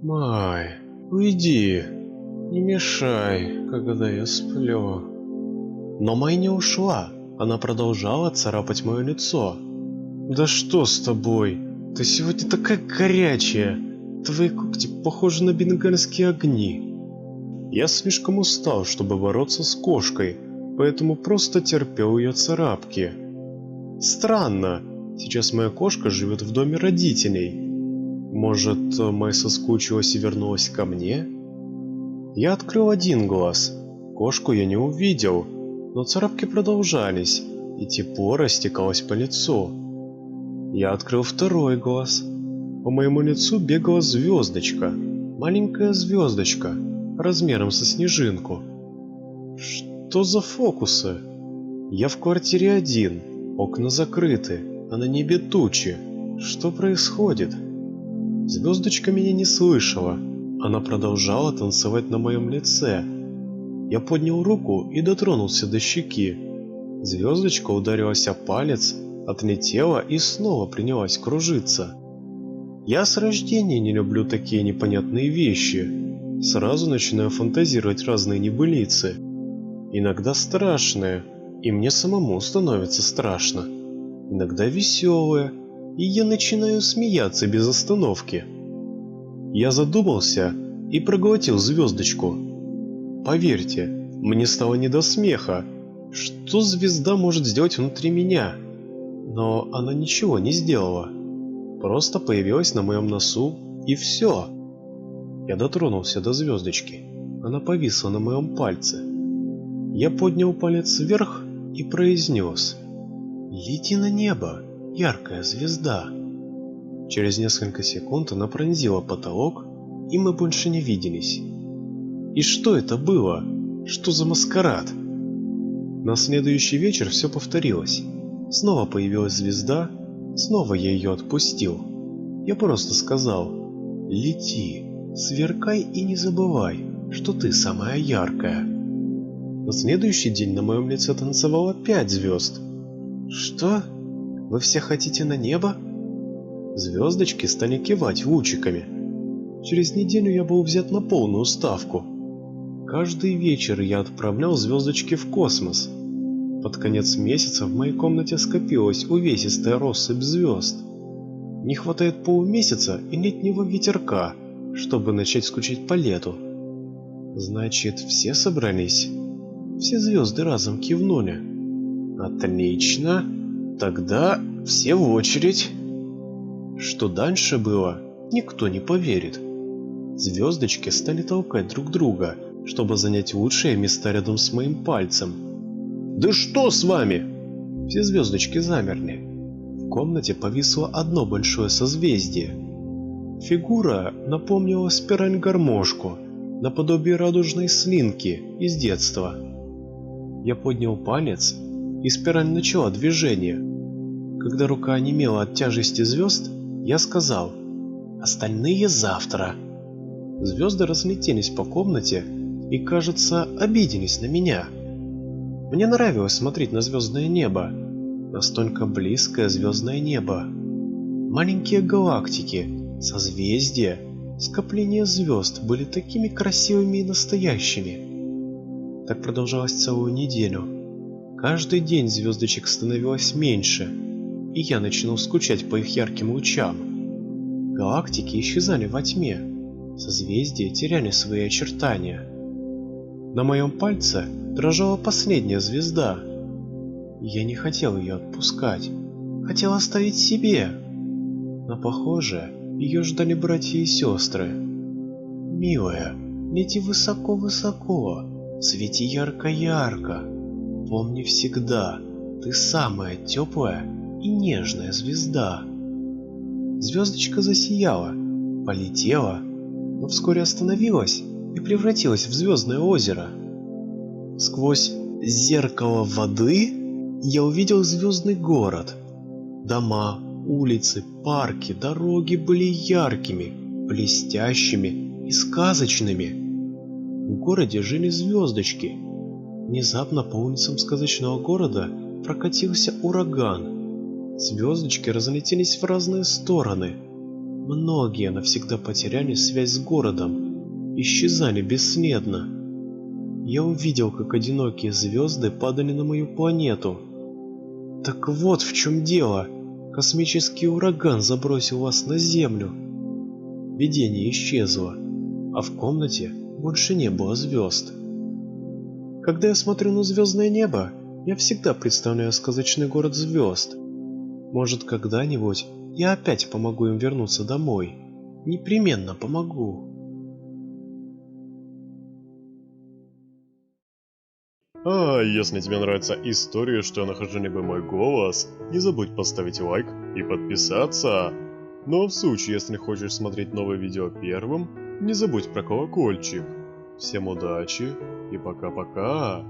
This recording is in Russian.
Май, уйди, не мешай, когда я сплю. Но Май не ушла, она продолжала царапать мое лицо. Да что с тобой? Ты сегодня такая горячая. Твои когти похожи на бенгальские огни. Я слишком устал, чтобы бороться с кошкой, поэтому просто терпел ее царапки. Странно, сейчас моя кошка живет в доме родителей. Может, Май соскучилась и вернулась ко мне? Я открыл один глаз. Кошку я не увидел, но царапки продолжались, и тепло растекалось по лицу. Я открыл второй глаз. По моему лицу бегала звездочка, маленькая звездочка, размером со снежинку. Что за фокусы? Я в квартире один, окна закрыты, а на небе тучи. Что происходит? Звездочка меня не слышала. Она продолжала танцевать на моем лице. Я поднял руку и дотронулся до щеки. Звездочка ударилась о палец, отлетела и снова принялась кружиться. Я с рождения не люблю такие непонятные вещи. Сразу начинаю фантазировать разные небылицы. Иногда страшные, и мне самому становится страшно. Иногда веселые, и я начинаю смеяться без остановки. Я задумался и проглотил звездочку. Поверьте, мне стало не до смеха. Что звезда может сделать внутри меня? Но она ничего не сделала. Просто появилась на моем носу, и все. Я дотронулся до звездочки. Она повисла на моем пальце. Я поднял палец вверх и произнес: «Лети на небо, яркая звезда». Через несколько секунд она пронзила потолок, и мы больше не виделись. И что это было? Что за маскарад? На следующий вечер все повторилось. Снова появилась звезда, снова я ее отпустил. Я просто сказал: «Лети, сверкай и не забывай, что ты самая яркая». На следующий день на моем лице танцевало 5 звезд. «Что? Вы все хотите на небо?» Звездочки стали кивать лучиками. Через неделю я был взят на полную ставку. Каждый вечер я отправлял звездочки в космос. Под конец месяца в моей комнате скопилась увесистая россыпь звезд. Не хватает полумесяца и летнего ветерка, чтобы начать скучать по лету. Значит, все собрались? Все звезды разом кивнули. Отлично. Тогда все в очередь. Что дальше было, никто не поверит. Звездочки стали толкать друг друга, чтобы занять лучшие места рядом с моим пальцем. «Да что с вами?» Все звездочки замерли. В комнате повисло одно большое созвездие. Фигура напомнила спираль-гармошку, наподобие радужной слинки из детства. Я поднял палец, и спираль начала движение. Когда рука онемела от тяжести звезд, я сказал: «Остальные завтра». Звезды разлетелись по комнате и, кажется, обиделись на меня. Мне нравилось смотреть на звездное небо. Настолько близкое звездное небо. Маленькие галактики, созвездия, скопления звезд были такими красивыми и настоящими. Так продолжалось целую неделю. Каждый день звездочек становилось меньше, и я начинал скучать по их ярким лучам. Галактики исчезали во тьме, созвездия теряли свои очертания. На моем пальце дрожала последняя звезда. Я не хотел ее отпускать, хотел оставить себе. Но, похоже, ее ждали братья и сестры. «Милая, лети высоко-высоко, свети ярко-ярко. Помни всегда, ты самая теплая и нежная звезда». Звездочка засияла, полетела, но вскоре остановилась и превратилась в звездное озеро. Сквозь зеркало воды я увидел звездный город. Дома, улицы, парки, дороги были яркими, блестящими и сказочными. В городе жили звездочки. Внезапно по улицам сказочного города прокатился ураган. Звездочки разлетелись в разные стороны, Многие навсегда потеряли связь с городом, исчезали бесследно. Я увидел, как одинокие звезды падали на мою планету. Так вот в чем дело. Космический ураган забросил вас на Землю. Видение исчезло, а в комнате больше не было звезд. Когда я смотрю на звездное небо, я всегда представляю сказочный город звезд. Может, когда-нибудь я опять помогу им вернуться домой. Непременно помогу. А если тебе нравится история, что я нахожу либо мой голос, не забудь поставить лайк и подписаться. Ну а в случае, если хочешь смотреть новые видео первым, не забудь про колокольчик. Всем удачи и пока-пока.